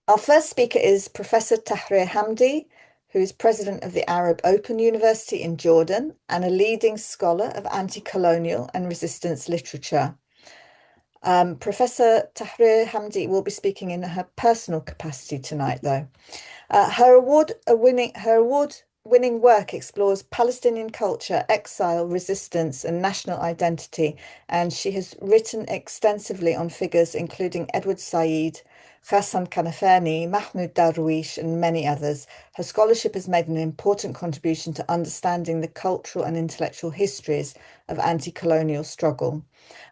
Our first speaker is Professor Tahrir Hamdi, who is president of the Arab Open University in Jordan and a leading scholar of anti-colonial and resistance literature. Professor Tahrir Hamdi will be speaking in her personal capacity tonight, though. Her award-winning work explores Palestinian culture, exile, resistance, and national identity, and she has written extensively on figures including Edward Said, Ghassan Kanafani, Mahmoud Darwish, and many others. Her scholarship has made an important contribution to understanding the cultural and intellectual histories of anti-colonial struggle.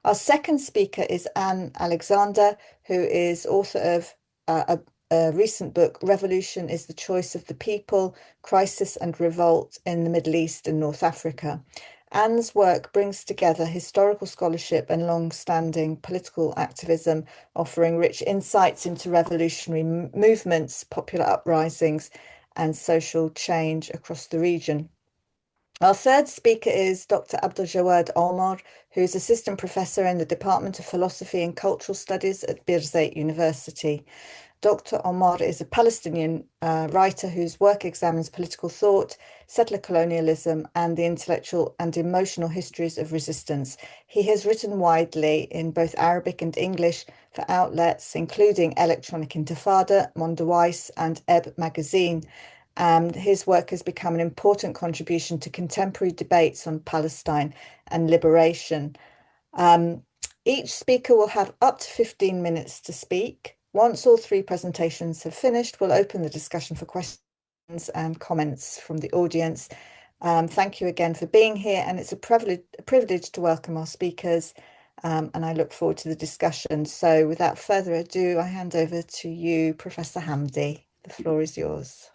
Our second speaker is Anne Alexander, who is author of a recent book, Revolution is the Choice of the People, Crisis and Revolt in the Middle East and North Africa. Anne's work brings together historical scholarship and long-standing political activism, offering rich insights into revolutionary movements, popular uprisings, and social change across the region. Our third speaker is Dr. Abdeljawad Omar, who is assistant professor in the Department of Philosophy and Cultural Studies at Birzeit University. Dr. Omar is a Palestinian writer whose work examines political thought, settler colonialism, and the intellectual and emotional histories of resistance. He has written widely in both Arabic and English for outlets including Electronic Intifada, Mondoweiss, and Ebb magazine. His work has become an important contribution to contemporary debates on Palestine and liberation. Each speaker will have up to 15 minutes to speak. Once all three presentations have finished, we'll open the discussion for questions and comments from the audience. Thank you again for being here, and it's a privilege to welcome our speakers, and I look forward to the discussion. So without further ado, I hand over to you, Professor Hamdi. The floor is yours.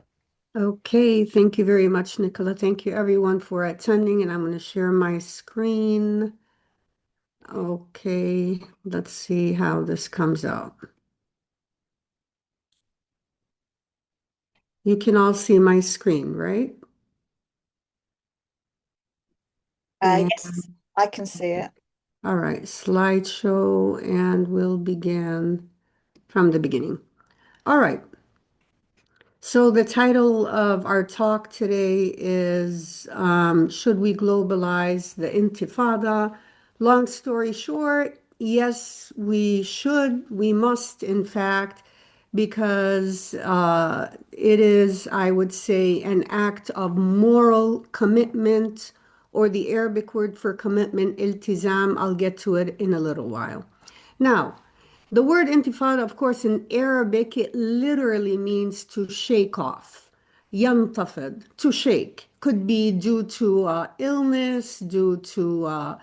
Okay, thank you very much, Nicola. Thank you everyone for attending, and I'm going to share my screen. Okay, let's see how this comes out. You can all see my screen, right? Yes, I can see it. All right, slideshow, and we'll begin from the beginning. All right. So the title of our talk today is Should We Globalize the Intifada? Long story short, yes, we should, we must, in fact, because it is, I would say, an act of moral commitment, or the Arabic word for commitment, iltizam. I'll get to it in a little while. Now, the word intifada, of course, in Arabic, it literally means to shake off. Yantafid, to shake. Could be due to illness, due to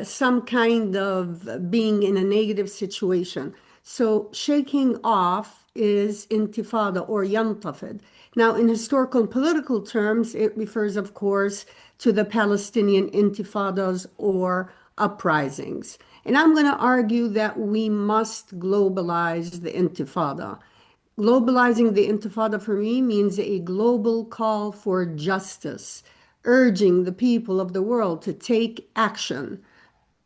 some kind of being in a negative situation. So shaking off is intifada or yantafid. Now, in historical and political terms, it refers, of course, to the Palestinian intifadas or uprisings. And I'm going to argue that we must globalize the intifada. Globalizing the intifada for me means a global call for justice, urging the people of the world to take action.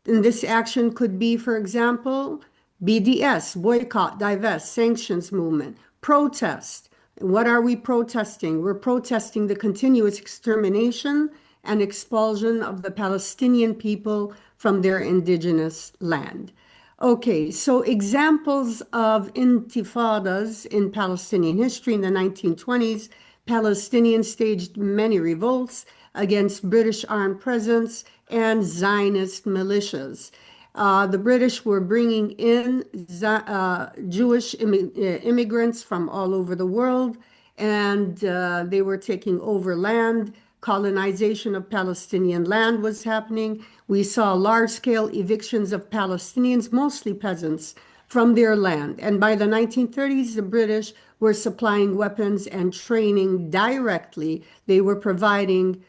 And this action could be, for example, BDS, boycott, divest, sanctions movement, protest. What are we protesting? We're protesting the continuous extermination and expulsion of the Palestinian people from their indigenous land. Okay, so examples of intifadas in Palestinian history in the 1920s, Palestinians staged many revolts against British armed presence and Zionist militias. The British were bringing in Jewish immigrants from all over the world, and they were taking over land. Colonization of Palestinian land was happening. We saw large-scale evictions of Palestinians, mostly peasants, from their land. And by the 1930s, the British were supplying weapons and training directly. They were providing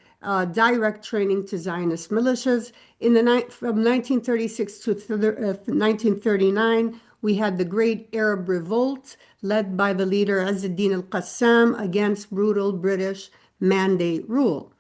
direct training to Zionist militias. From 1936 to 1939, we had the Great Arab Revolt led by the leader Izz-ad-Din al-Qassam against brutal British mandate rule.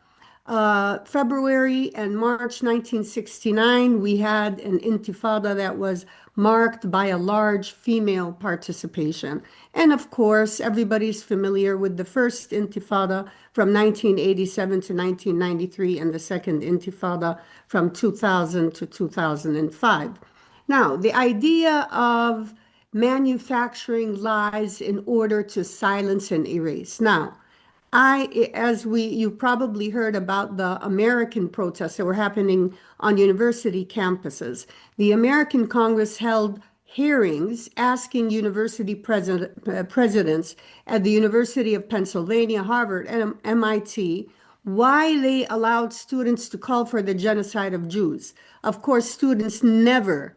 February and March 1969, we had an intifada that was marked by a large female participation. And of course, everybody's familiar with the first Intifada from 1987 to 1993 and the second Intifada from 2000 to 2005. Now, the idea of manufacturing lies in order to silence and erase. Now, you probably heard about the American protests that were happening on university campuses. The American Congress held hearings asking university presidents at the University of Pennsylvania, Harvard, and MIT why they allowed students to call for the genocide of Jews. Of course, students never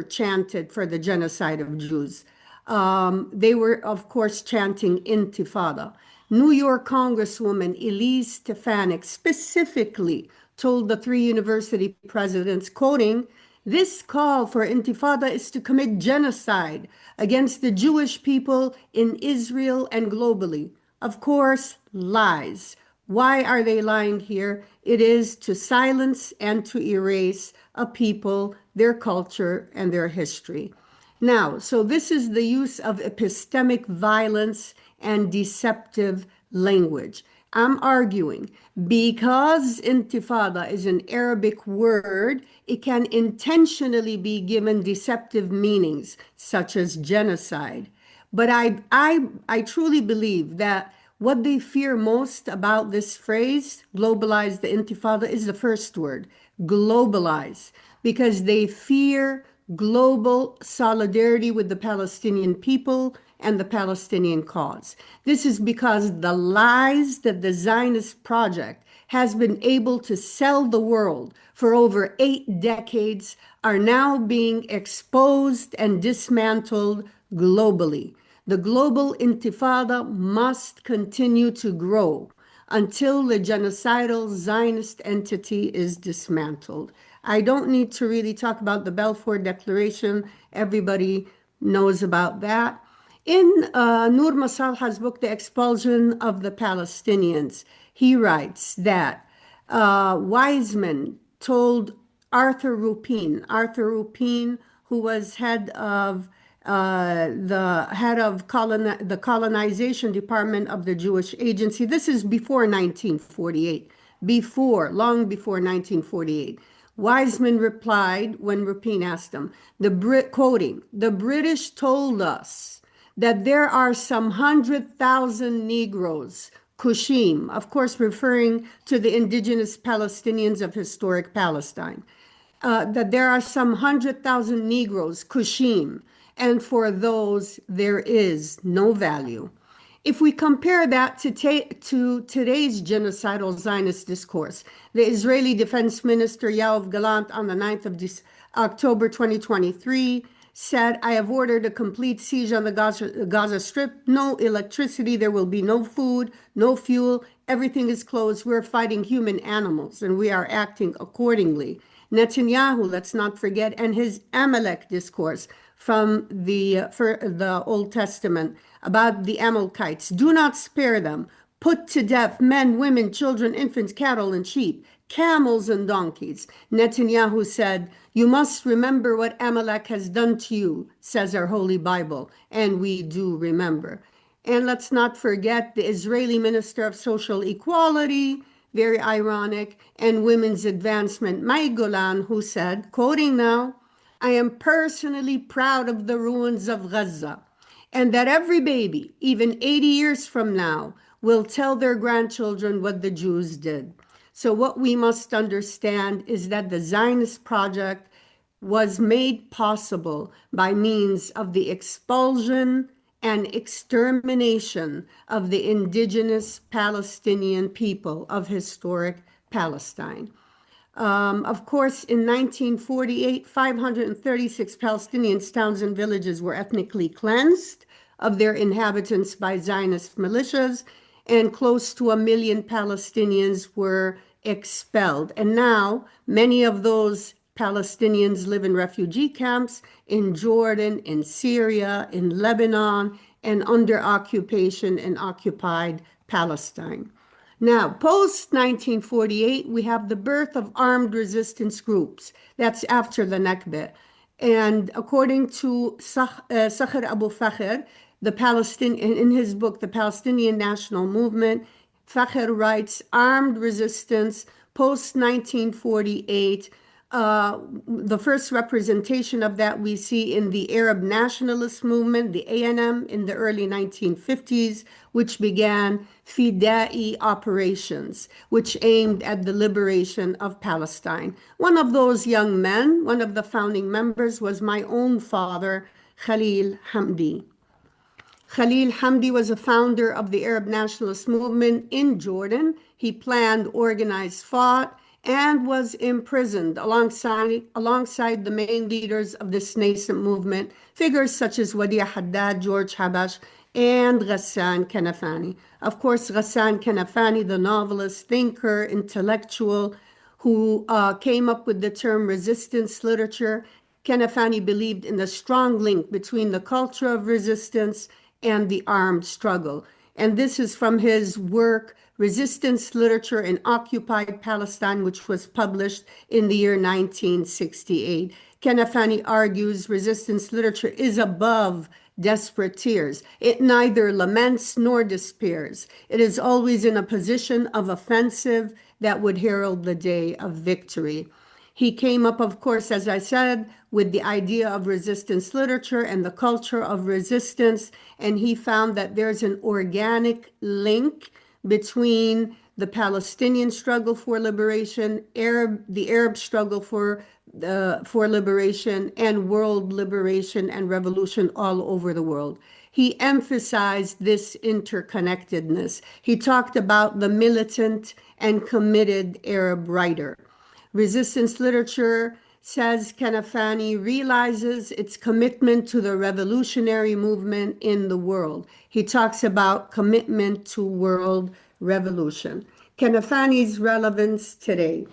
chanted for the genocide of Jews. They were, of course, chanting Intifada. New York Congresswoman Elise Stefanik specifically told the three university presidents, quoting, "This call for Intifada is to commit genocide against the Jewish people in Israel and globally." Of course, lies. Why are they lying here? It is to silence and to erase a people, their culture, and their history. Now, so this is the use of epistemic violence and deceptive language. I'm arguing because intifada is an Arabic word, it can intentionally be given deceptive meanings, such as genocide. But I truly believe that what they fear most about this phrase, globalize the intifada, is the first word, globalize, because they fear global solidarity with the Palestinian people and the Palestinian cause. This is because the lies that the Zionist project has been able to sell the world for over 8 decades are now being exposed and dismantled globally. The global intifada must continue to grow until the genocidal Zionist entity is dismantled. I don't need to really talk about the Balfour Declaration. Everybody knows about that. In Nur Masalha's book, The Expulsion of the Palestinians, he writes that Wiseman told Arthur Rupin, who was head of the colonization department of the Jewish Agency. This is before 1948, long before 1948. Wiseman replied when Rupin asked him, quoting, "The British told us that there are some 100,000 Negroes, Kushim," of course referring to the indigenous Palestinians of historic Palestine, that there are some 100,000 Negroes, Kushim, and for those there is no value. If we compare that to today's genocidal Zionist discourse, the Israeli Defense Minister Yoav Gallant on the 9th of October 2023 said, "I have ordered a complete siege on the Gaza Strip. No electricity, there will be no food, no fuel, everything is closed. We're fighting human animals and we are acting accordingly." Netanyahu, let's not forget, and his Amalek discourse from the Old Testament about the Amalekites. "Do not spare them. Put to death men, women, children, infants, cattle, and sheep, camels and donkeys." Netanyahu said, "You must remember what Amalek has done to you," says our Holy Bible, and we do remember. And let's not forget the Israeli Minister of Social Equality, very ironic, and women's advancement, Mai Golan, who said, quoting now, "I am personally proud of the ruins of Gaza, and that every baby, even 80 years from now, will tell their grandchildren what the Jews did." So what we must understand is that the Zionist project was made possible by means of the expulsion and extermination of the indigenous Palestinian people of historic Palestine. Of course, in 1948, 536 Palestinian towns and villages were ethnically cleansed of their inhabitants by Zionist militias, and close to 1 million Palestinians were expelled. And now many of those Palestinians live in refugee camps in Jordan, in Syria, in Lebanon, and under occupation in occupied Palestine. Now, post 1948, we have the birth of armed resistance groups. That's after the Nakba. And according to Sakhr Abu Fakhr, the Palestinian, in his book, The Palestinian National Movement, Fakhr writes, armed resistance post 1948. The first representation of that we see in the Arab nationalist movement, the ANM, in the early 1950s, which began Fidai operations, which aimed at the liberation of Palestine. One of those young men, one of the founding members, was my own father, Khalil Hamdi. Khalil Hamdi was a founder of the Arab nationalist movement in Jordan. He planned, organized, fought, and was imprisoned alongside the main leaders of this nascent movement, figures such as Wadi Haddad, George Habash, and Ghassan Kanafani. Of course, Ghassan Kanafani, the novelist, thinker, intellectual, who came up with the term resistance literature. Kanafani believed in the strong link between the culture of resistance and the armed struggle. And this is from his work, Resistance Literature in Occupied Palestine, which was published in the year 1968. Kanafani argues resistance literature is above desperate tears. It neither laments nor despairs. It is always in a position of offensive that would herald the day of victory. He came up, of course, as I said, with the idea of resistance literature and the culture of resistance, and he found that there's an organic link between the Palestinian struggle for liberation, the Arab struggle for liberation, and world liberation and revolution all over the world. He emphasized this interconnectedness. He talked about the militant and committed Arab writer. Resistance literature, says Kanafani, realizes its commitment to the revolutionary movement in the world. He talks about commitment to world revolution. Kanafani's relevance today.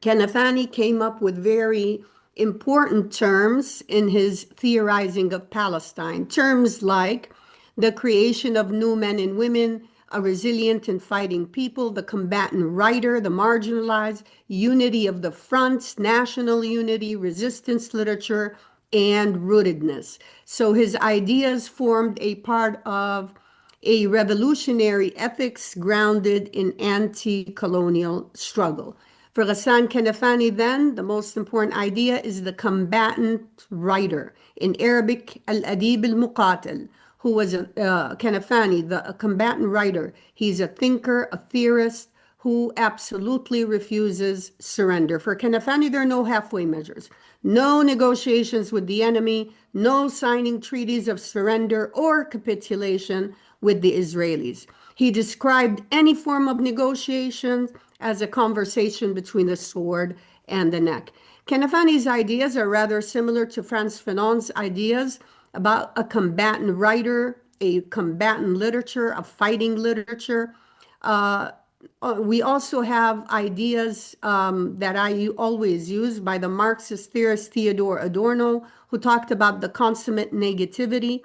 Kanafani came up with very important terms in his theorizing of Palestine. Terms like the creation of new men and women, a resilient and fighting people, the combatant writer, the marginalized, unity of the fronts, national unity, resistance literature, and rootedness. So his ideas formed a part of a revolutionary ethics grounded in anti-colonial struggle. For Ghassan Kanafani, then, the most important idea is the combatant writer. In Arabic, al-adib al-muqatil, who was Kanafani, a combatant writer. He's a thinker, a theorist, who absolutely refuses surrender. For Kanafani, there are no halfway measures, no negotiations with the enemy, no signing treaties of surrender or capitulation with the Israelis. He described any form of negotiation as a conversation between the sword and the neck. Kanafani's ideas are rather similar to Frantz Fanon's ideas about a combatant writer, a combatant literature, a fighting literature. We also have ideas that I always use by the Marxist theorist Theodor Adorno, who talked about the consummate negativity,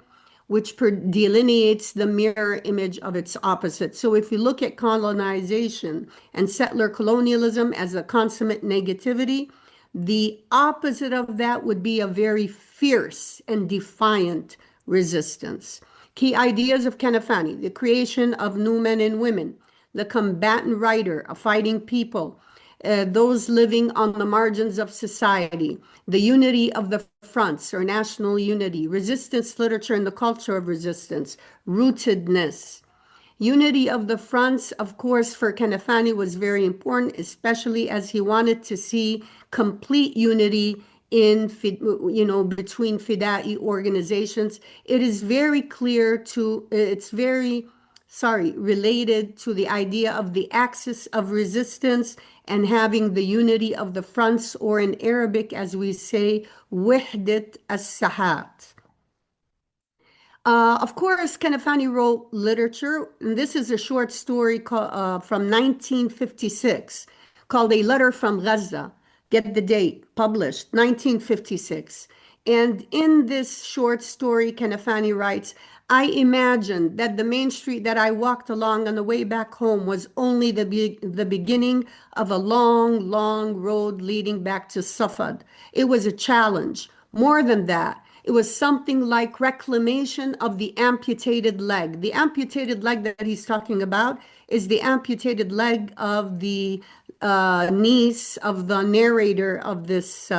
which delineates the mirror image of its opposite. So if you look at colonization and settler colonialism as a consummate negativity, the opposite of that would be a very fierce and defiant resistance. Key ideas of Kanafani: the creation of new men and women, the combatant writer, a fighting people, those living on the margins of society, the unity of the fronts or national unity, resistance literature and the culture of resistance, rootedness. Unity of the fronts, of course, for Kanafani was very important, especially as he wanted to see complete unity in, between Fidai organizations. It is very clear it's very, related to the idea of the axis of resistance and having the unity of the fronts, or in Arabic, as we say, wahdat as-sahat. Of course, Kanafani wrote literature, and this is a short story from 1956 called A Letter from Gaza. Get the date, published 1956. And in this short story, Kanafani writes, I imagined that the main street that I walked along on the way back home was only the beginning of a long, long road leading back to Safad. It was a challenge. More than that, it was something like reclamation of the amputated leg. The amputated leg that he's talking about is the amputated leg of the niece of the narrator of this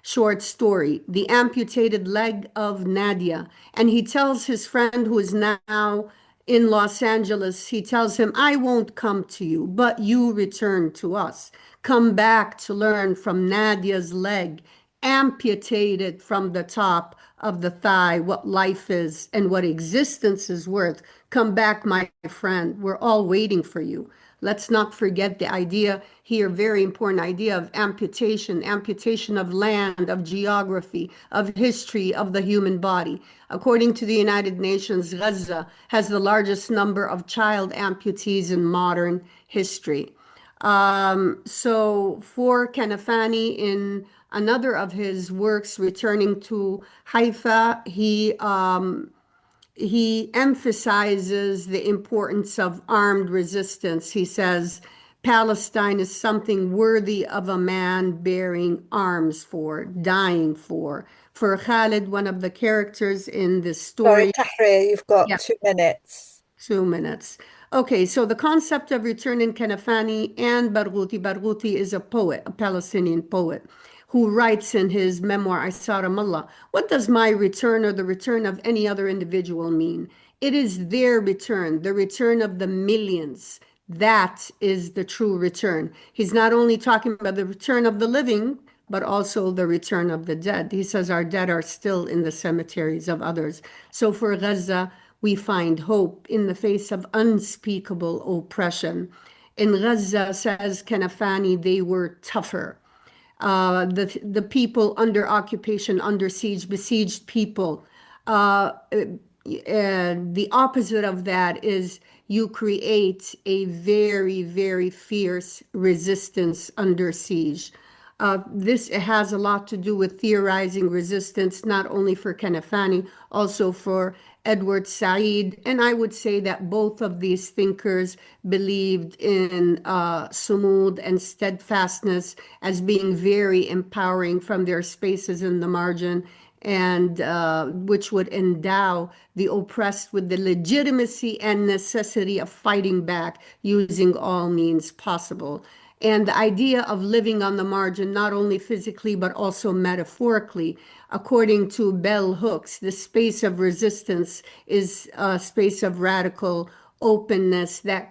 short story, The Amputated Leg of Nadia. And he tells his friend who is now in Los Angeles, he tells him, I won't come to you, but you return to us. Come back to learn from Nadia's leg, amputated from the top of the thigh, what life is and what existence is worth. Come back, my friend. We're all waiting for you. Let's not forget the idea here, very important idea of amputation, amputation of land, of geography, of history, of the human body. According to the United Nations, Gaza has the largest number of child amputees in modern history. So for Kanafani, in another of his works, Returning to Haifa, he emphasizes the importance of armed resistance. He says, Palestine is something worthy of a man bearing arms for, dying for. For Khalid, one of the characters in this Sorry, story, Tahrir, you've got yeah, 2 minutes. 2 minutes. Okay, so the concept of return in Kanafani and Barghouti is a poet, a Palestinian poet, who writes in his memoir, Isara Mullah, what does my return or the return of any other individual mean? It is their return, the return of the millions. That is the true return. He's not only talking about the return of the living, but also the return of the dead. He says our dead are still in the cemeteries of others. So for Gaza, we find hope in the face of unspeakable oppression. In Gaza, says Kanafani, they were tougher. The people under occupation, under siege, besieged people. The opposite of that is you create a very, very fierce resistance under siege. This has a lot to do with theorizing resistance, not only for Kanafani, also for Edward Said. And I would say that both of these thinkers believed in sumud and steadfastness as being very empowering from their spaces in the margin, and which would endow the oppressed with the legitimacy and necessity of fighting back using all means possible. And the idea of living on the margin, not only physically, but also metaphorically, according to bell hooks, the space of resistance is a space of radical openness that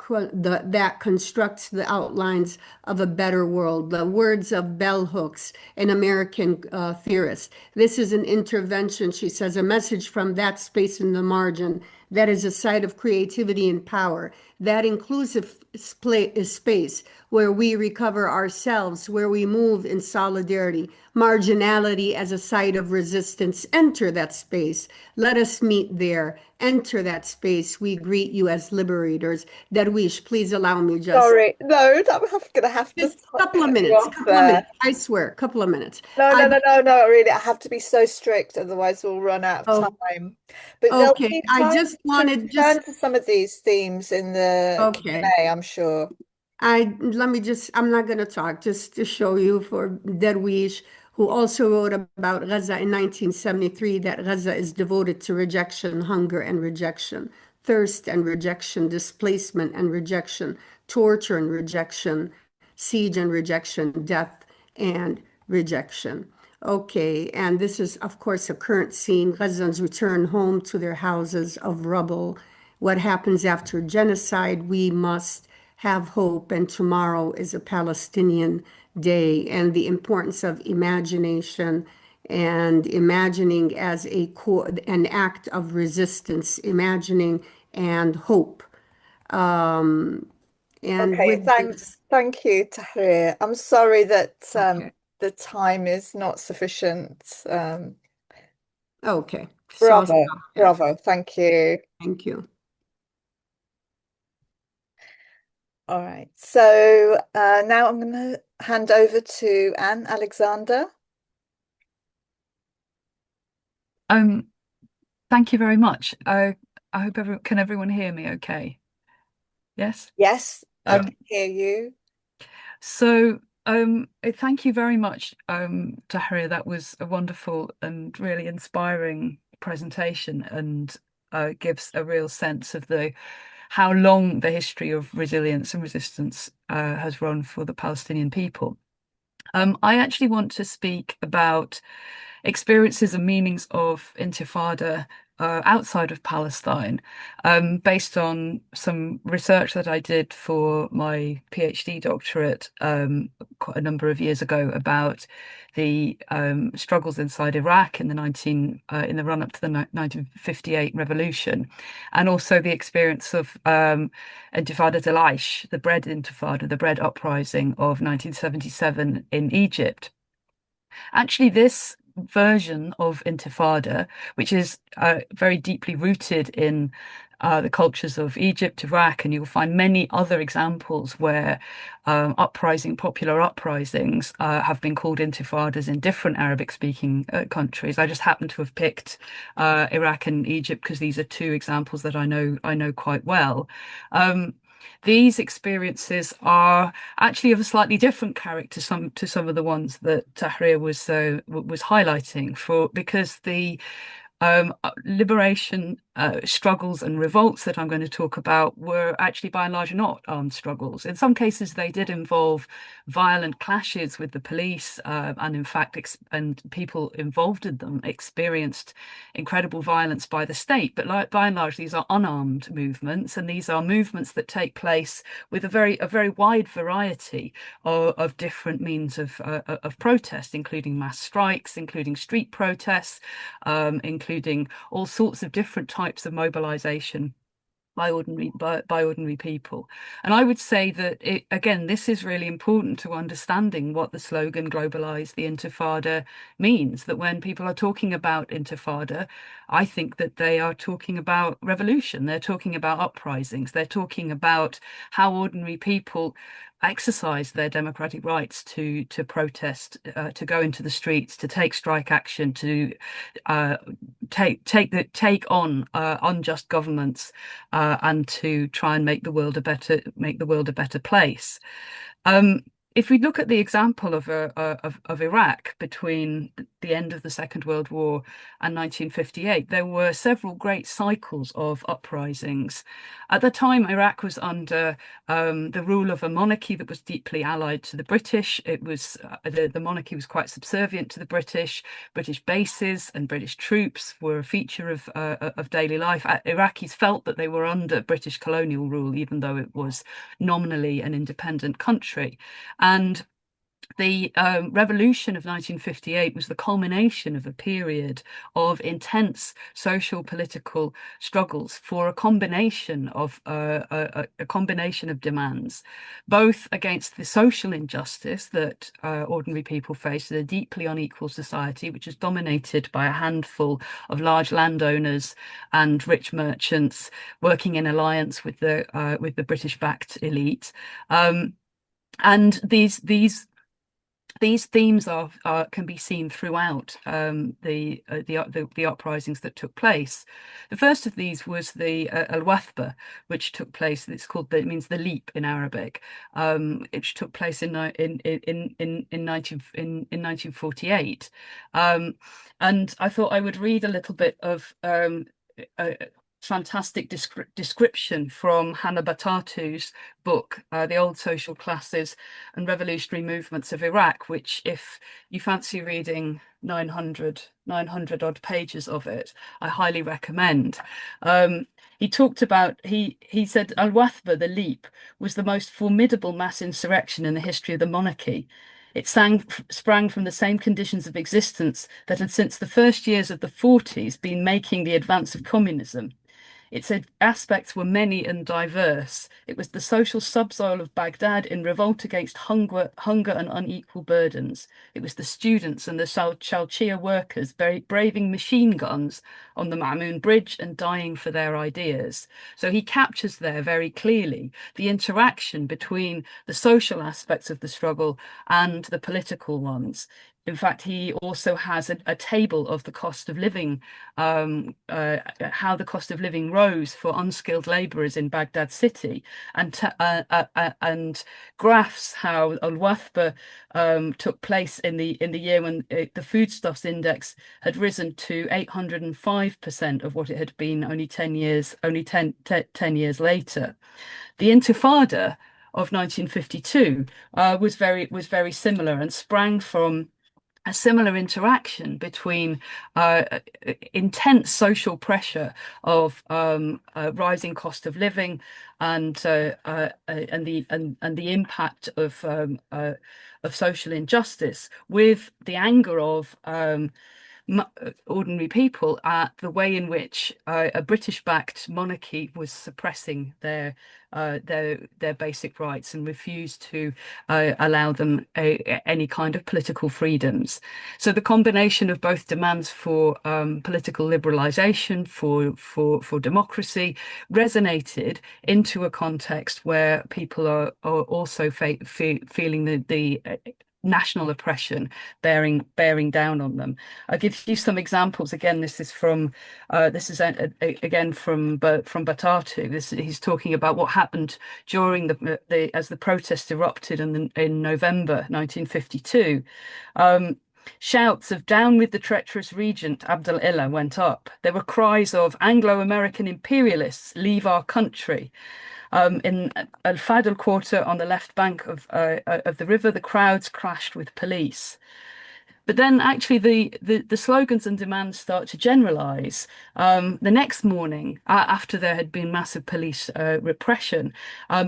constructs the outlines of a better world. The words of bell hooks, an American theorist. This is an intervention, she says, a message from that space in the margin that is a site of creativity and power. That inclusive space where we recover ourselves, where we move in solidarity, marginality as a site of resistance. Enter that space. Let us meet there. Enter that space. We greet you as liberators. Darwish, please allow me Sorry, no, I'm going to have to just a couple of cut you minutes, off couple of there. minutes. I swear, a couple of minutes. No, no, I no, no, no, really. I have to be so strict, otherwise we'll run out of oh, time. But there'll okay. be I time just to wanted just return to some of these themes in the okay. Q&A, I'm sure. I'm not going to talk, just to show you for Derwish, who also wrote about Gaza in 1973, that Gaza is devoted to rejection, hunger and rejection, thirst and rejection, displacement and rejection, torture and rejection, siege and rejection, death and rejection. Okay, and this is, of course, a current scene. Gazans return home to their houses of rubble. What happens after genocide? We must have hope, and tomorrow is a Palestinian day, and the importance of imagination and imagining as an act of resistance, imagining and hope. And Okay, with thanks. this, Thank you, Tahrir. I'm sorry that okay, the time is not sufficient. okay, so I'll Bravo, stop there. bravo. Thank you. Thank you. All right. So now I'm going to hand over to Anne Alexander. Um, Thank you very much. I hope can everyone hear me okay? Yes. Yes, I Um, can hear you. thank you very much, Tahrir. That was a wonderful and really inspiring presentation and gives a real sense of the how long the history of resilience and resistance has run for the Palestinian people. I actually want to speak about experiences and meanings of Intifada outside of Palestine, based on some research that I did for my PhD doctorate quite a number of years ago about the struggles inside Iraq in in the run up to the 1958 revolution, and also the experience of Intifada Delaish, the Bread Intifada, the Bread Uprising of 1977 in Egypt. Actually, this version of Intifada, which is very deeply rooted in the cultures of Egypt, Iraq, and you'll find many other examples where popular uprisings have been called intifadas in different Arabic-speaking countries. I just happen to have picked Iraq and Egypt because these are two examples that I know quite well. Um, these experiences are actually of a slightly different character to some of the ones that Tahrir was highlighting for because the liberation struggles and revolts that I'm going to talk about were actually by and large not armed struggles. In some cases, they did involve violent clashes with the police, and in fact, and people involved in them experienced incredible violence by the state. But by and large, these are unarmed movements, and these are movements that take place with a very wide variety of different means of protest, including mass strikes, including street protests, including all sorts of different types of mobilization by ordinary people. And I would say that again, this is really important to understanding what the slogan "Globalise the Intifada" means. That when people are talking about Intifada, I think that they are talking about revolution. They're talking about uprisings. They're talking about how ordinary people exercise their democratic rights to protest, to go into the streets, to take strike action, to uh, take on unjust governments, and to try and make the world a better place. Um, if we look at the example of Iraq between the end of the Second World War and 1958, there were several great cycles of uprisings. At the time, Iraq was under the rule of a monarchy that was deeply allied to the British. It was the monarchy was quite subservient to the British. British bases and British troops were a feature of daily life. Iraqis felt that they were under British colonial rule, even though it was nominally an independent country. And the revolution of 1958 was the culmination of a period of intense social political struggles for a combination of demands, both against the social injustice that ordinary people face in a deeply unequal society, which is dominated by a handful of large landowners and rich merchants working in alliance with the British-backed elite. And these themes can be seen throughout the uprisings that took place. The first of these was the al-Wathba, which took place. It means the leap in Arabic, which took place in 1948. And I thought I would read a little bit of a fantastic description from Hannah Batatu's book, The Old Social Classes and Revolutionary Movements of Iraq, which, if you fancy reading 900 odd pages of it, I highly recommend. He said Al-Wathba, the Leap, was the most formidable mass insurrection in the history of the monarchy. It sprang from the same conditions of existence that had since the first years of the 40s been making the advance of communism. Its aspects were many and diverse. It was the social subsoil of Baghdad in revolt against hunger and unequal burdens. It was the students and the Shalchia workers braving machine guns on the Ma'mun Bridge and dying for their ideas. So he captures there very clearly the interaction between the social aspects of the struggle and the political ones. In fact, he also has a table of the cost of living, how the cost of living rose for unskilled laborers in Baghdad city, and graphs how al-Wathba took place in the year when the foodstuffs index had risen to 805% of what it had been only 10 years later. The Intifada of 1952 was very similar and sprang from a similar interaction between intense social pressure of rising cost of living and the impact of social injustice, with the anger of ordinary people at the way in which a British-backed monarchy was suppressing their basic rights and refused to allow them any kind of political freedoms. So the combination of both demands for political liberalisation, for democracy, resonated into a context where people are also feeling the national oppression bearing down on them. I'll give you some examples. Again, this is again from Batatu. He's talking about what happened during as the protests erupted in November 1952. Shouts of "Down with the treacherous regent Abdul Illah" went up. There were cries of "Anglo-American imperialists, leave our country." In Al Fadl quarter on the left bank of the river, the crowds clashed with police. But then actually the slogans and demands start to generalize. The next morning, after there had been massive police repression,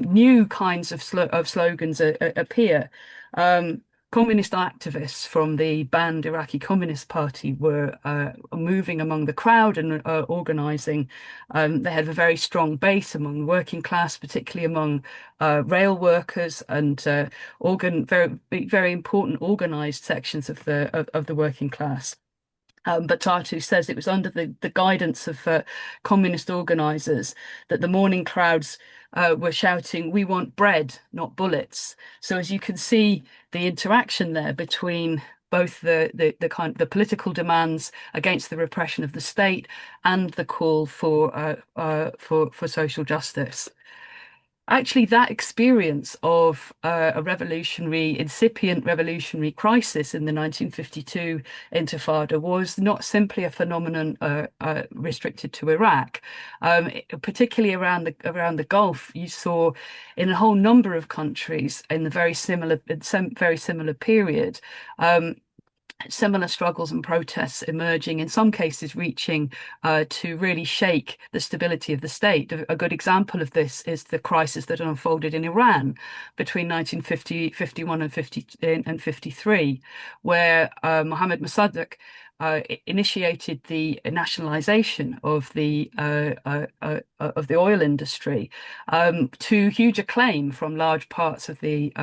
new kinds of slogans appear. Communist activists from the banned Iraqi Communist Party were moving among the crowd and organizing. They had a very strong base among the working class, particularly among rail workers and very important organized sections of the working class. But Tatu says it was under the guidance of communist organizers that the morning crowds were shouting, "We want bread, not bullets." So as you can see, the interaction there between both the political demands against the repression of the state and the call for social justice. Actually, that experience of incipient revolutionary crisis in the 1952 Intifada was not simply a phenomenon restricted to Iraq. Particularly around the Gulf, you saw in a whole number of countries in the very similar period. Similar struggles and protests emerging, in some cases reaching to really shake the stability of the state. A good example of this is the crisis that unfolded in Iran between 1951 and 53, where Mohammad Mossadegh initiated the nationalization of the oil industry, to huge acclaim from large parts of the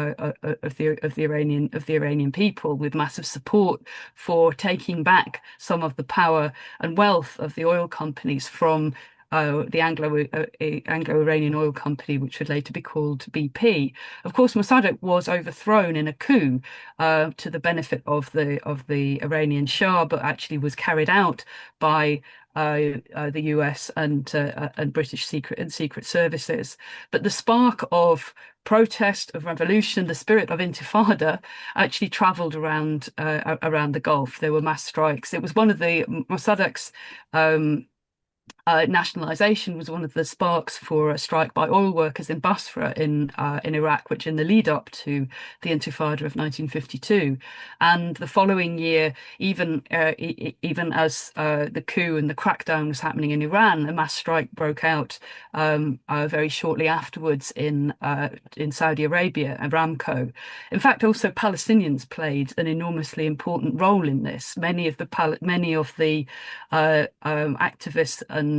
Iranian people, with massive support for taking back some of the power and wealth of the oil companies from the Anglo-Iranian Oil Company, which would later be called BP. Of course, Mossadegh was overthrown in a coup to the benefit of the Iranian Shah, but actually was carried out by the US and British secret services. But the spark of protest, of revolution, the spirit of Intifada actually travelled around the Gulf. There were mass strikes. It was one of the Mossadegh's nationalization was one of the sparks for a strike by oil workers in Basra in Iraq, which in the lead up to the Intifada of 1952. And the following year, even as the coup and the crackdown was happening in Iran, a mass strike broke out very shortly afterwards in Saudi Arabia, Aramco. In fact, also Palestinians played an enormously important role in this. Many of the activists and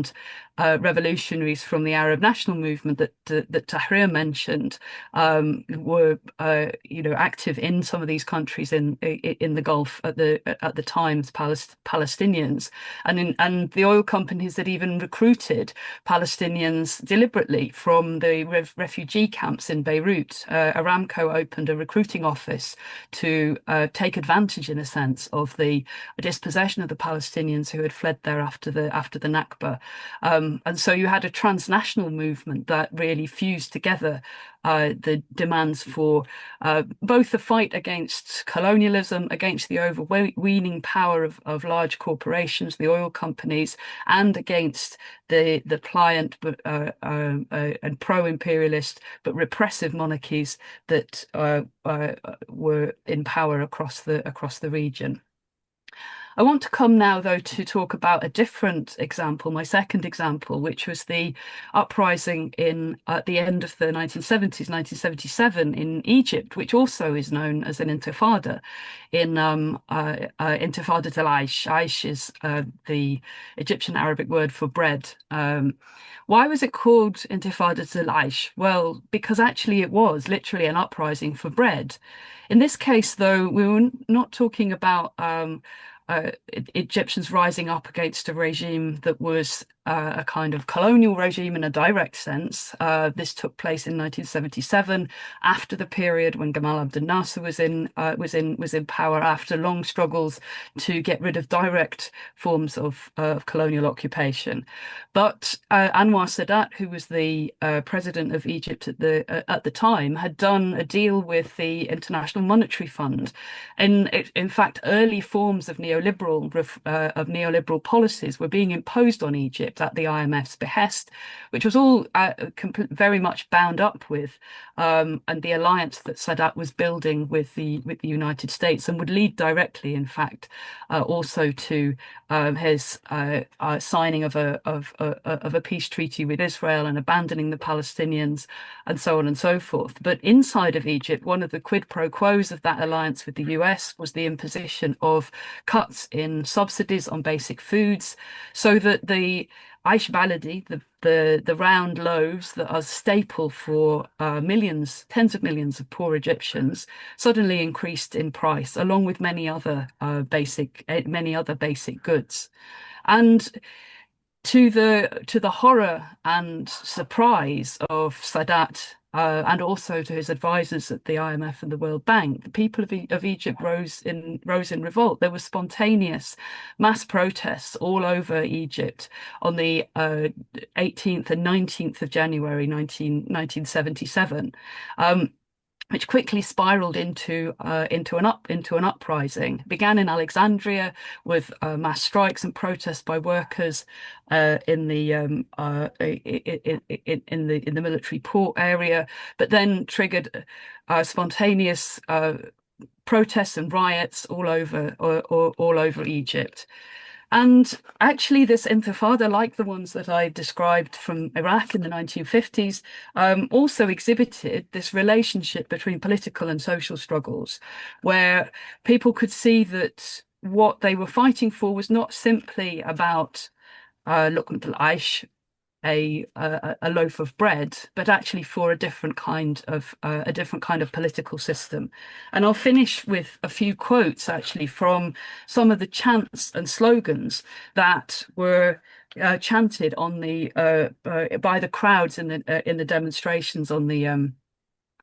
revolutionaries from the Arab national movement that Tahrir mentioned were active in some of these countries in the Gulf at the time as Palestinians, and the oil companies that even recruited Palestinians deliberately from the refugee camps in Beirut. Aramco opened a recruiting office to take advantage, in a sense, of the dispossession of the Palestinians who had fled there after the Nakba. And so you had a transnational movement that really fused together the demands for both the fight against colonialism, against the overweening power of large corporations, the oil companies, and against the pliant and pro-imperialist but repressive monarchies that were in power across the region. I want to come now, though, to talk about a different example, my second example, which was the uprising at the end of the 1970s, 1977 in Egypt, which also is known as an intifada. Intifada del Aish. Aish is the Egyptian Arabic word for bread. Why was it called Intifada del Aish? Well, because actually it was literally an uprising for bread. In this case, though, we were not talking about Egyptians rising up against a regime that was a kind of colonial regime in a direct sense. This took place in 1977, after the period when Gamal Abdel Nasser was in power, after long struggles to get rid of direct forms of colonial occupation. But Anwar Sadat, who was the president of Egypt at the time, had done a deal with the International Monetary Fund. In fact, early forms of neoliberal policies were being imposed on Egypt at the IMF's behest, which was all very much bound up with and the alliance that Sadat was building with the United States, and would lead directly, in fact, also to his signing of a peace treaty with Israel and abandoning the Palestinians, and so on and so forth. But inside of Egypt, one of the quid pro quos of that alliance with the US was the imposition of cuts in subsidies on basic foods, so that the Aish Baladi, the round loaves that are staple for tens of millions of poor Egyptians, suddenly increased in price, along with many other basic goods. And to the horror and surprise of Sadat, and also to his advisors at the IMF and the World Bank, the people of Egypt rose in revolt. There were spontaneous mass protests all over Egypt on the 18th and 19th of January 1977. Which quickly spiraled into an uprising. It began in Alexandria with mass strikes and protests by workers in the military port area, but then triggered spontaneous protests and riots all over Egypt. And actually, this intifada, like the ones that I described from Iraq in the 1950s, also exhibited this relationship between political and social struggles, where people could see that what they were fighting for was not simply about luqmat al-aish, a loaf of bread, but actually for a different kind of political system. And I'll finish with a few quotes actually from some of the chants and slogans that were chanted on by the crowds in the demonstrations on the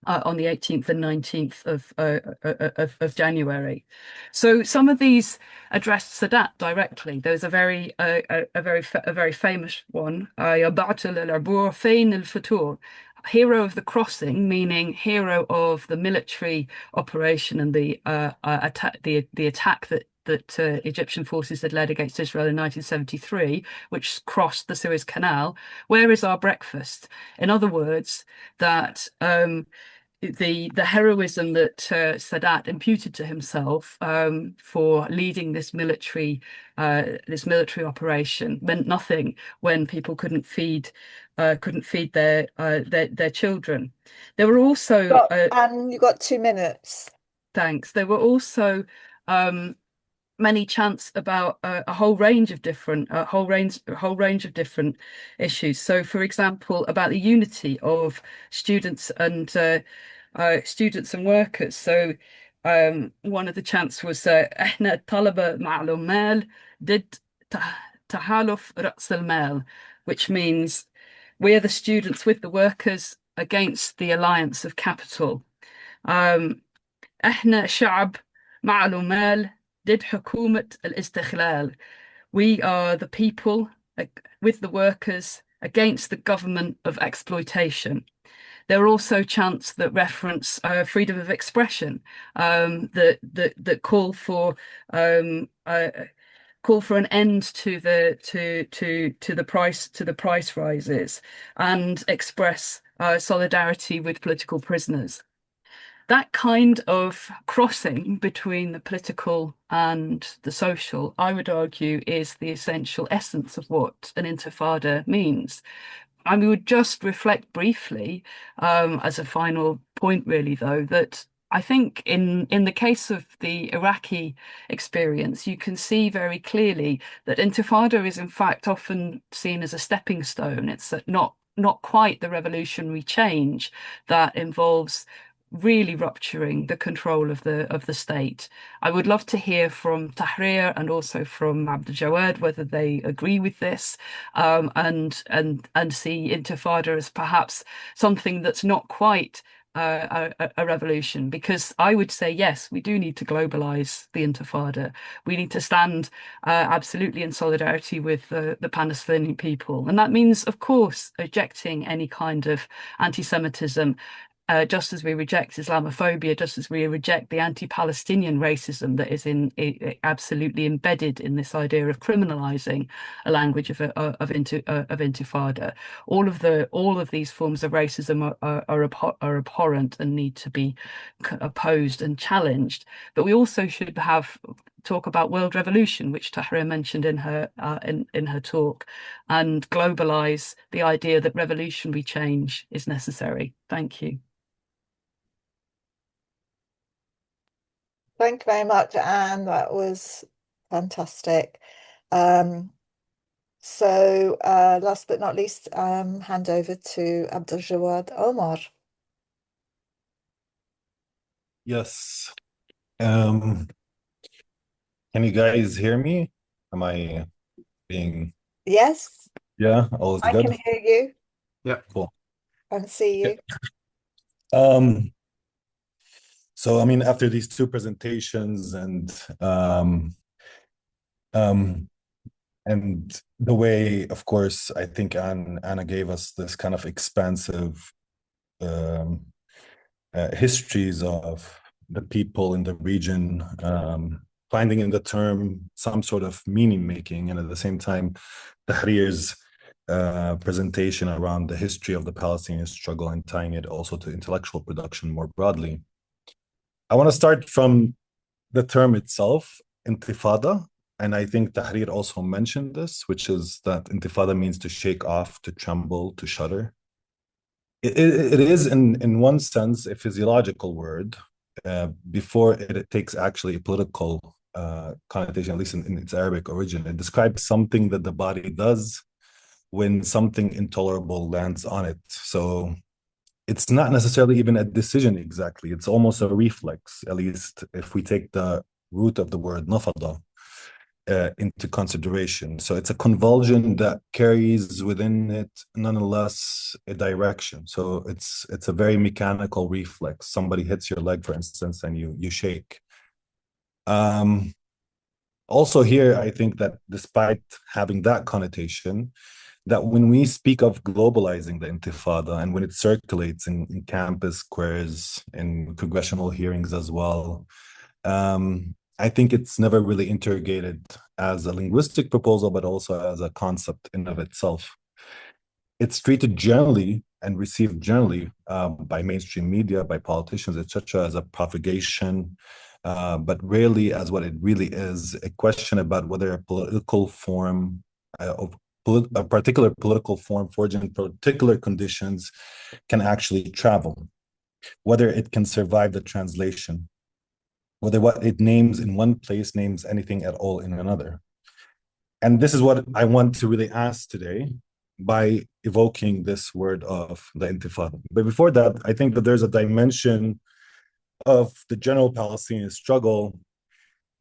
18th and 19th of January. So some of these addressed Sadat directly. There's a very famous one, "Ya Ba'atul al-Abur Fain al-Futur," hero of the crossing, meaning hero of the military operation and the attack that Egyptian forces had led against Israel in 1973, which crossed the Suez Canal. Where is our breakfast? In other words, that the heroism that Sadat imputed to himself for leading this military operation meant nothing when people couldn't feed their children. There were also And you got 2 minutes. thanks. There were also many chants about a whole range of different issues. So, for example, about the unity of students and workers. So, one of the chants was "إحنا الطلبة مع العمال ضد تحالف رأس المال," which means we're the students with the workers against the alliance of capital. إحنا شعب مع العمال ضد حكومة الاستغلال. We are the people with the workers against the government of exploitation. There are also chants that reference freedom of expression, that call for an end to the price rises and express solidarity with political prisoners. That kind of crossing between the political and the social, I would argue, is the essential essence of what an intifada means. And we would just reflect briefly, as a final point, really, though, that I think in the case of the Iraqi experience, you can see very clearly that intifada is in fact often seen as a stepping stone. It's not quite the revolutionary change that involves really rupturing the control of the state. I would love to hear from Tahrir and also from Abdul Jawad whether they agree with this, and see intifada as perhaps something that's not quite a revolution, because I would say yes, we do need to globalize the intifada. We need to stand absolutely in solidarity with the Palestinian people, and that means, of course, rejecting any kind of anti-Semitism. Just as we reject Islamophobia, just as we reject the anti-Palestinian racism that is absolutely embedded in this idea of criminalising a language of intifada. All of these forms of racism are abhorrent and need to be opposed and challenged. But we also should talk about world revolution, which Tahrir mentioned in her talk, and globalise the idea that revolutionary change is necessary. Thank you. Thank you very much, Anne. That was fantastic. So last but not least, hand over to Abdul Jawad Omar. Yes. Can you guys hear me? Am I being... Yes, Yeah, all is I good? can hear you Yeah, cool. and see you. So, I mean, after these two presentations and the way, of course, I think Anna gave us this kind of expansive histories of the people in the region, finding in the term some sort of meaning making, and at the same time, Tahrir's presentation around the history of the Palestinian struggle and tying it also to intellectual production more broadly. I want to start from the term itself, intifada, and I think Tahrir also mentioned this, which is that intifada means to shake off, to tremble, to shudder. It is, in one sense, a physiological word before it takes actually a political connotation, at least in its Arabic origin. It describes something that the body does when something intolerable lands on it. So it's not necessarily even a decision exactly. It's almost a reflex, at least if we take the root of the word nafada into consideration. So it's a convulsion that carries within it, nonetheless, a direction. So it's a very mechanical reflex. Somebody hits your leg, for instance, and you shake. Also here, I think that despite having that connotation, that when we speak of globalizing the intifada and when it circulates in campus squares, in congressional hearings as well, I think it's never really interrogated as a linguistic proposal, but also as a concept in of itself. It's treated generally and received generally by mainstream media, by politicians, etc., as a propagation, but rarely as what it really is, a question about whether a political form a particular political form forged in particular conditions can actually travel, whether it can survive the translation. whether what it names in one place names anything at all in another. And this is what I want to really ask today by evoking this word of the Intifada. But before that, I think that there's a dimension of the general Palestinian struggle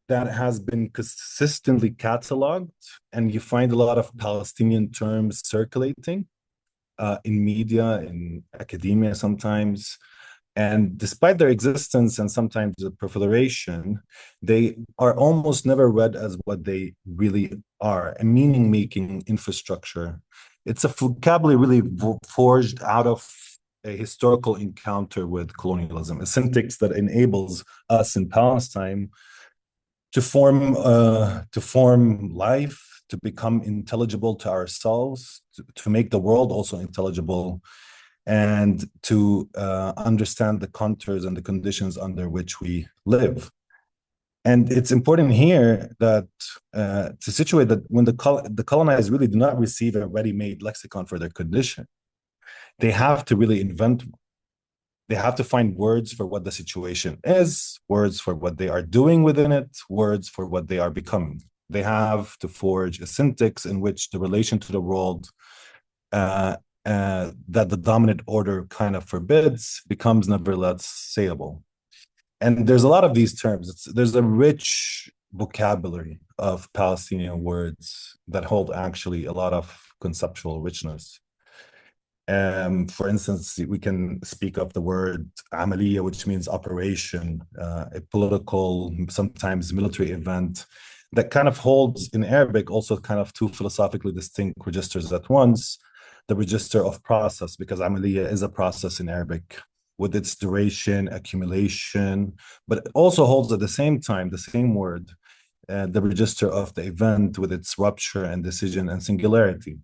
that has been consistently cataloged, and you find a lot of Palestinian terms circulating in media, in academia sometimes. And despite their existence and sometimes the proliferation, they are almost never read as what they really are, a meaning-making infrastructure. It's a vocabulary really forged out of a historical encounter with colonialism, a syntax that enables us in Palestine to form life, to become intelligible to ourselves, to make the world also intelligible, and to understand the contours and the conditions under which we live. And it's important here that to situate that when the colonized really do not receive a ready-made lexicon for their condition, they have to really invent one. They have to find words for what the situation is, words for what they are doing within it, words for what they are becoming. They have to forge a syntax in which the relation to the world that the dominant order kind of forbids becomes nevertheless sayable. And there's a lot of these terms. There's a rich vocabulary of Palestinian words that hold actually a lot of conceptual richness. For instance, we can speak of the word amaliya, which means operation, a political, sometimes military event that kind of holds in Arabic also kind of two philosophically distinct registers at once. The register of process, because amaliya is a process in Arabic with its duration, accumulation, but it also holds at the same time, the same word, the register of the event with its rupture and decision and singularity.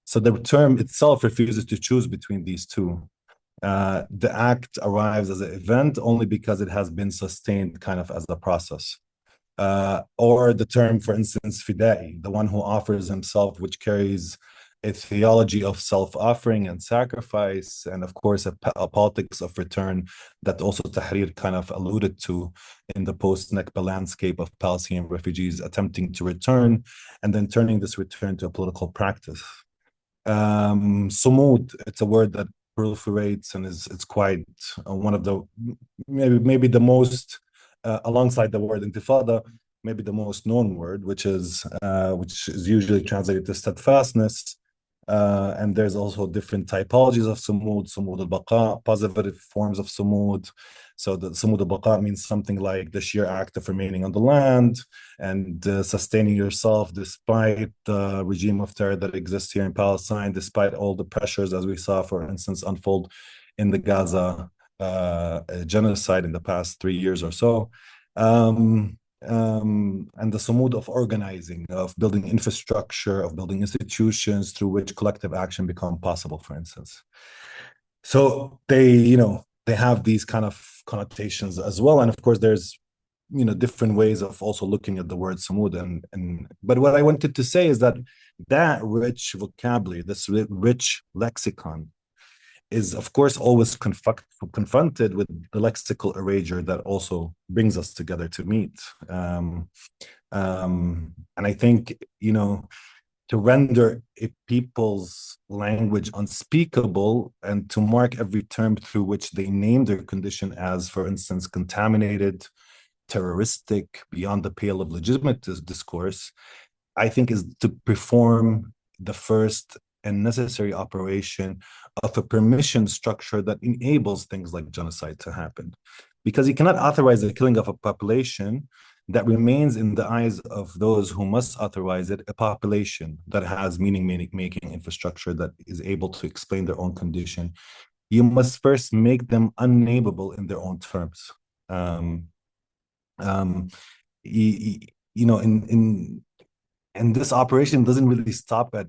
So the term itself refuses to choose between these two. The act arrives as an event only because it has been sustained kind of as a process. Or the term, for instance, fidai, the one who offers himself, which carries a theology of self-offering and sacrifice, and of course a politics of return that also Tahrir kind of alluded to in the post-Nakba landscape of Palestinian refugees attempting to return and then turning this return to a political practice. Sumud, it's a word that proliferates and it's quite one of the maybe the most alongside the word intifada, maybe the most known word, which is usually translated to steadfastness. And there's also different typologies of sumud al-baqa, positive forms of sumud. So the sumud al-baqa means something like the sheer act of remaining on the land and sustaining yourself despite the regime of terror that exists here in Palestine, despite all the pressures, as we saw, for instance, unfold in the Gaza genocide in the past 3 years or so. And the sumud of organizing, of building infrastructure, of building institutions through which collective action become possible, for instance. So they have these kind of connotations as well. And of course, there's, different ways of also looking at the word sumud. But what I wanted to say is that rich vocabulary, this rich lexicon, is of course always confronted with the lexical erasure that also brings us together to meet. And I think, to render a people's language unspeakable and to mark every term through which they name their condition as, for instance, contaminated, terroristic, beyond the pale of legitimate discourse, I think is to perform the first and necessary operation of a permission structure that enables things like genocide to happen. Because you cannot authorize the killing of a population that remains in the eyes of those who must authorize it, a population that has meaning-making infrastructure that is able to explain their own condition. You must first make them unnameable in their own terms. And this operation doesn't really stop at,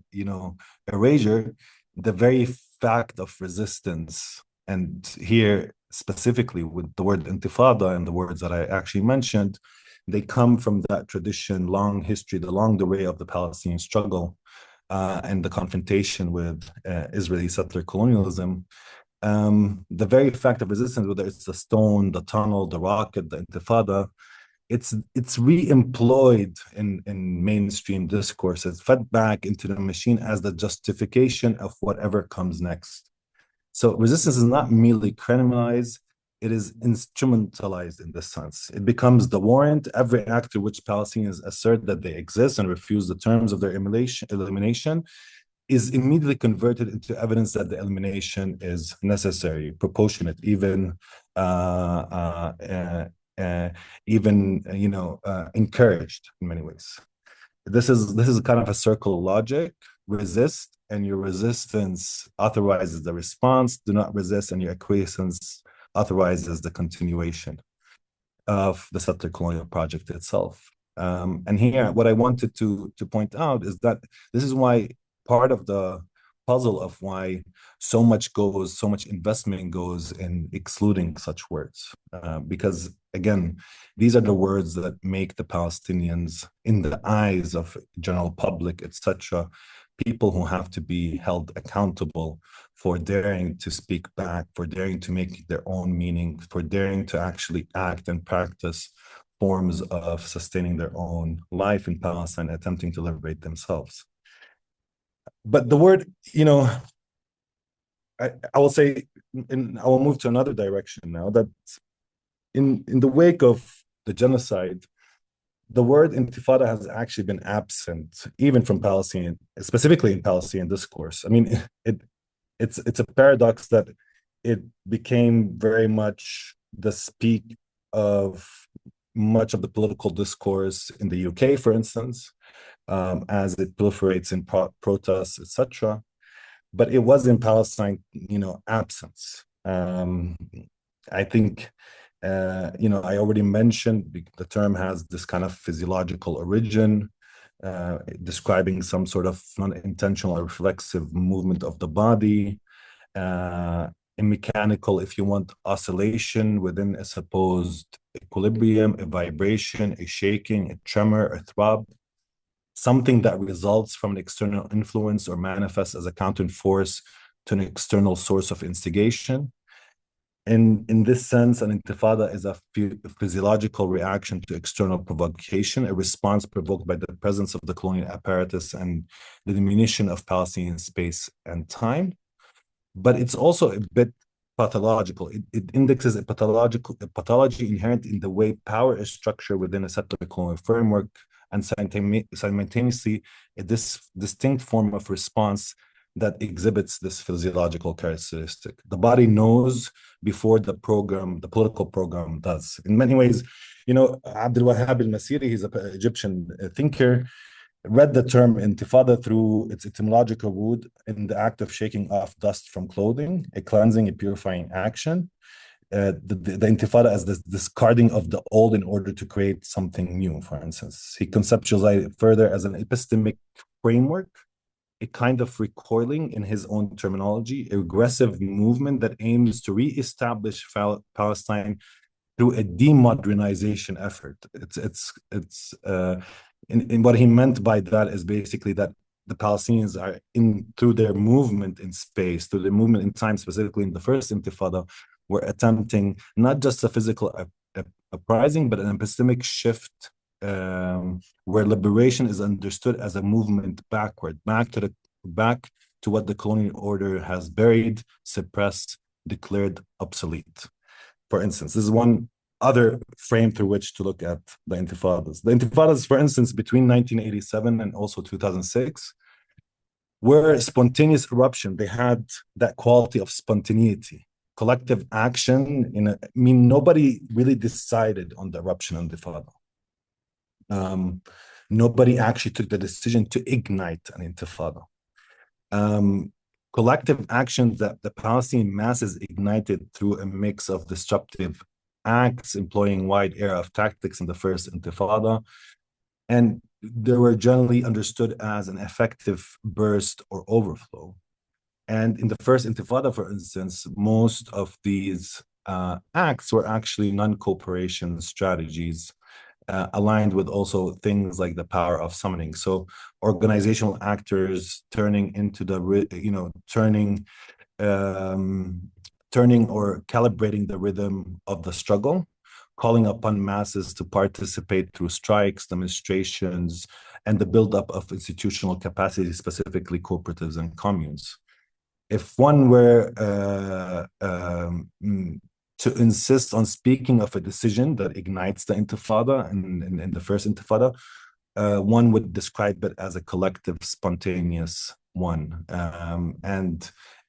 erasure. The very fact of resistance, and here specifically with the word intifada and the words that I actually mentioned, they come from that tradition, long history, the long way of the Palestinian struggle and the confrontation with Israeli settler colonialism. the very fact of resistance, whether it's the stone, the tunnel, the rocket, the intifada, it's re-employed in mainstream discourse. It's fed back into the machine as the justification of whatever comes next. So resistance is not merely criminalized, it is instrumentalized in this sense. It becomes the warrant. Every act to which Palestinians assert that they exist and refuse the terms of their elimination is immediately converted into evidence that the elimination is necessary, proportionate, even encouraged in many ways. This is kind of a circle logic. Resist, and your resistance authorizes the response. Do not resist, and your acquiescence authorizes the continuation of the settler colonial project itself. And here, what I wanted to point out is that this is why part of the puzzle of why so much investment goes in excluding such words, because again, these are the words that make the Palestinians, in the eyes of general public, etc., people who have to be held accountable for daring to speak back, for daring to make their own meaning, for daring to actually act and practice forms of sustaining their own life in Palestine, attempting to liberate themselves. But the word, I will say, I will move to another direction now, that in the wake of the genocide, the word intifada has actually been absent, even from Palestinian, specifically in Palestinian discourse. I mean, it's a paradox that it became very much the speak of much of the political discourse in the UK, for instance, as it proliferates in protests, etc. But it was in Palestine, absence. I think, I already mentioned the term has this kind of physiological origin, describing some sort of non-intentional or reflexive movement of the body, a mechanical, if you want, oscillation within a supposed equilibrium, a vibration, a shaking, a tremor, a throb, something that results from an external influence or manifests as a counter force to an external source of instigation. In this sense, an intifada is a physiological reaction to external provocation, a response provoked by the presence of the colonial apparatus and the diminution of Palestinian space and time. But it's also a bit pathological. It indexes a pathology inherent in the way power is structured within a settler colonial framework, and simultaneously a distinct form of response that exhibits this physiological characteristic. The body knows before the political program does. In many ways, Abdul Wahab al-Masiri, he's an Egyptian thinker, read the term intifada through its etymological root in the act of shaking off dust from clothing, a cleansing, a purifying action. The intifada as this discarding of the old in order to create something new, for instance. He conceptualized it further as an epistemic framework, a kind of recoiling, in his own terminology, a regressive movement that aims to re-establish Palestine through a demodernization effort. In what he meant by that is basically that the Palestinians are through their movement in space, through their movement in time, specifically in the first intifada, were attempting not just a physical uprising, but an epistemic shift where liberation is understood as a movement backward, back to what the colonial order has buried, suppressed, declared obsolete. For instance, this is one other frame through which to look at the intifadas. The intifadas, for instance, between 1987 and also 2006, were spontaneous eruption. They had that quality of spontaneity, collective action. Nobody really decided on the eruption of intifada. Nobody actually took the decision to ignite an intifada. Collective actions that the Palestinian masses ignited through a mix of disruptive acts, employing wide array of tactics in the first intifada, and they were generally understood as an effective burst or overflow. And in the first intifada, for instance, most of these acts were actually non-cooperation strategies, aligned with also things like the power of summoning. So organizational actors turning into turning or calibrating the rhythm of the struggle, calling upon masses to participate through strikes, demonstrations, and the buildup of institutional capacity, specifically cooperatives and communes. If one were to insist on speaking of a decision that ignites the Intifada in the first Intifada, one would describe it as a collective, spontaneous one. And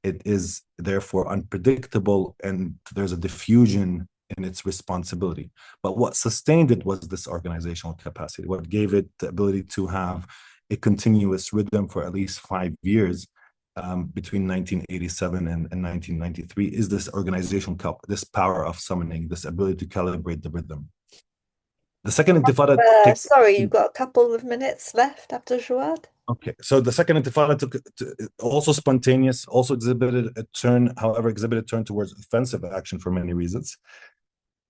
it is therefore unpredictable, and there's a diffusion in its responsibility. But what sustained it was this organizational capacity. What gave it the ability to have a continuous rhythm for at least 5 years between 1987 and 1993 is this organizational, this power of summoning, this ability to calibrate the rhythm. The second Intifada sorry, you've got a couple of minutes left after Jawad. Okay, so the second Intifada took also spontaneous, also exhibited a turn towards offensive action for many reasons.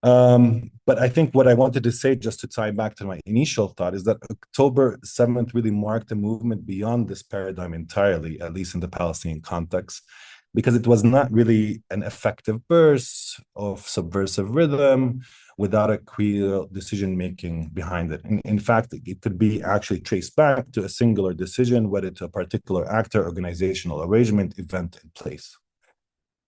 But I think what I wanted to say, just to tie back to my initial thought, is that October 7th really marked a movement beyond this paradigm entirely, at least in the Palestinian context, because it was not really an effective burst of subversive rhythm without a clear decision-making behind it. In fact, it could be actually traced back to a singular decision, whether to a particular actor, organizational arrangement, event in place.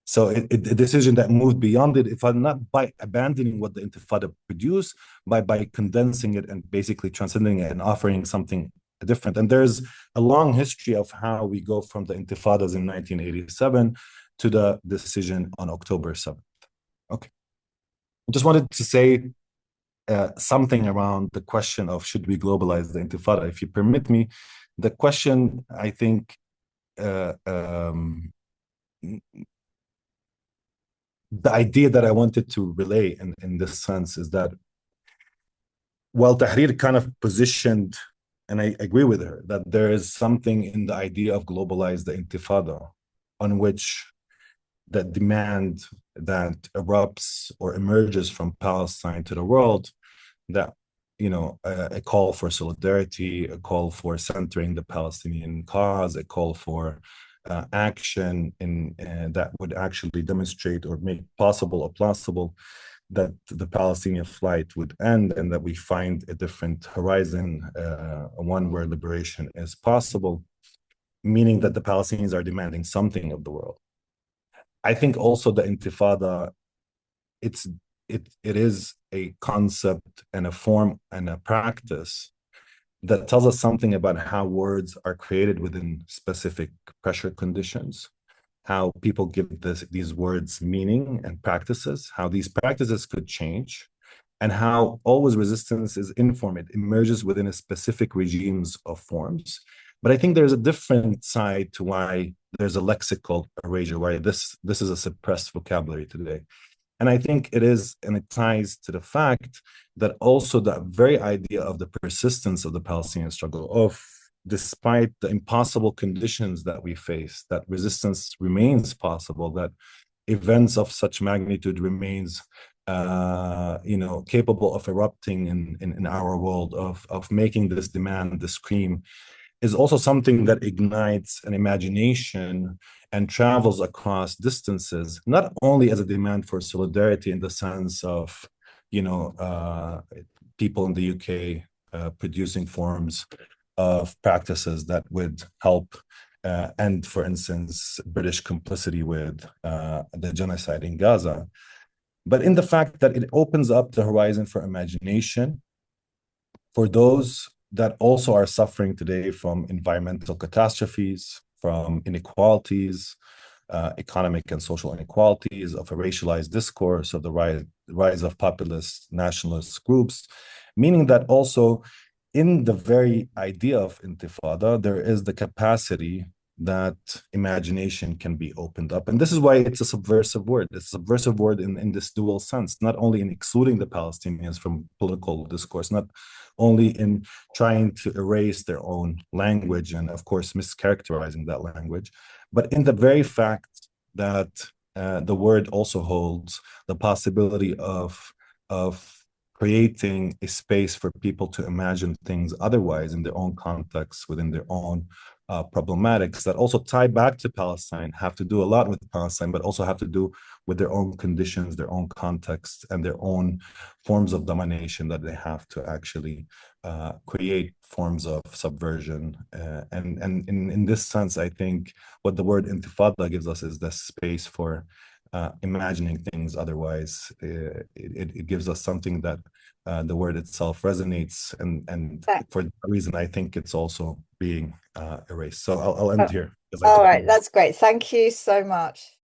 So a decision that moved beyond it, if I'm not by abandoning what the Intifada produced, by condensing it and basically transcending it and offering something different. And there's a long history of how we go from the Intifadas in 1987 to the decision on October 7th. Okay. I just wanted to say something around the question of should we globalize the Intifada? If you permit me, the question, I think, the idea that I wanted to relay in this sense is that while Tahrir kind of positioned, and I agree with her, that there is something in the idea of globalize the Intifada on which the demand that erupts or emerges from Palestine to the world, that, you know, a call for solidarity, a call for centering the Palestinian cause, a call for action that would actually demonstrate or make possible or plausible that the Palestinian flight would end and that we find a different horizon, one where liberation is possible, meaning that the Palestinians are demanding something of the world. I think also the Intifada, it is a concept and a form and a practice that tells us something about how words are created within specific pressure conditions, how people give these words meaning and practices, how these practices could change, and how always resistance is informed. It emerges within a specific regimes of forms. But I think there's a different side to why there's a lexical erasure, why this is a suppressed vocabulary today. And I think it is, and it ties to the fact that also the very idea of the persistence of the Palestinian struggle, of despite the impossible conditions that we face, that resistance remains possible, that events of such magnitude remains, capable of erupting in our world, of making this demand, this scream, is also something that ignites an imagination and travels across distances, not only as a demand for solidarity in the sense of, people in the UK producing forms of practices that would help end, for instance, British complicity with the genocide in Gaza, but in the fact that it opens up the horizon for imagination for those that also are suffering today from environmental catastrophes, from inequalities, economic and social inequalities, of a racialized discourse, of the rise of populist nationalist groups, meaning that also in the very idea of Intifada, there is the capacity that imagination can be opened up. And this is why it's a subversive word. It's a subversive word in this dual sense, not only in excluding the Palestinians from political discourse, not only in trying to erase their own language and, of course, mischaracterizing that language, but in the very fact that the word also holds the possibility of creating a space for people to imagine things otherwise in their own context, within their own problematics that also tie back to Palestine, have to do a lot with Palestine, but also have to do with their own conditions, their own context, and their own forms of domination that they have to actually create forms of subversion. And in this sense, I think what the word intifada gives us is the space for imagining things otherwise. It gives us something that the word itself resonates, and for that reason, I think it's also being erased. So I'll end here. All right, that's great. Thank you so much.